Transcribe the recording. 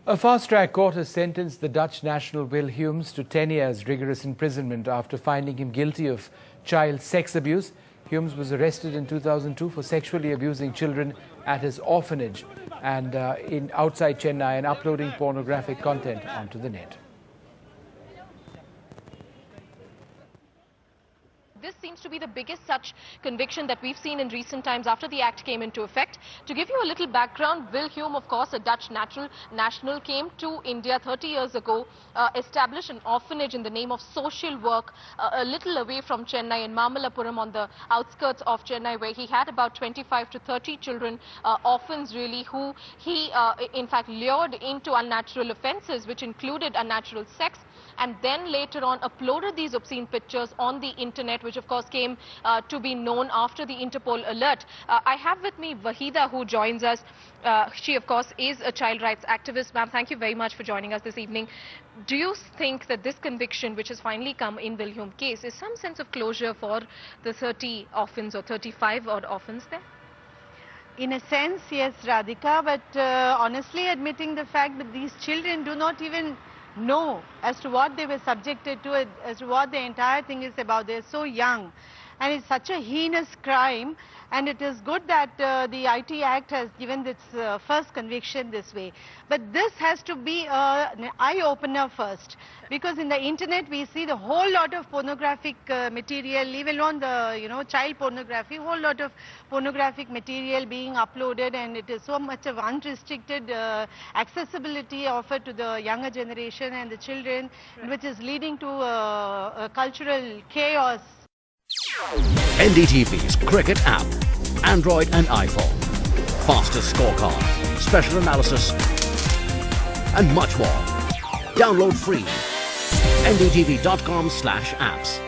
A fast-track court has sentenced the Dutch national Will Humes to 10 years rigorous imprisonment after finding him guilty of child sex abuse. Humes was arrested in 2002 for sexually abusing children at his orphanage and outside Chennai and uploading pornographic content onto the net. This seems to be the biggest such conviction that we've seen in recent times after the act came into effect. To give you a little background, Will Hume, of course, a Dutch national, came to India 30 years ago, established an orphanage in the name of social work a little away from Chennai in Mamallapuram on the outskirts of Chennai, where he had about 25 to 30 children, orphans really, who he in fact lured into unnatural offences, which included unnatural sex, and then later on uploaded these obscene pictures on the internet, which of course came to be known after the Interpol alert. I have with me Wahida, who joins us. She of course is a child rights activist. Ma'am, thank you very much for joining us this evening. Do you think that this conviction, which has finally come in Will Hume case, is some sense of closure for the 30 orphans or 35 odd orphans there? In a sense, yes, Radhika, but honestly admitting the fact that these children do not even know as to what they were subjected to, as to what the entire thing is about. They're so young, and it's such a heinous crime, and it is good that the IT Act has given its first conviction this way. But this has to be an eye-opener first, because in the internet we see the whole lot of pornographic material, leave alone the child pornography, whole lot of pornographic material being uploaded, and it is so much of unrestricted accessibility offered to the younger generation and the children, which is leading to a cultural chaos. NDTV's Cricket app, Android and iPhone, fastest scorecard, special analysis and much more. Download free. ndtv.com/apps.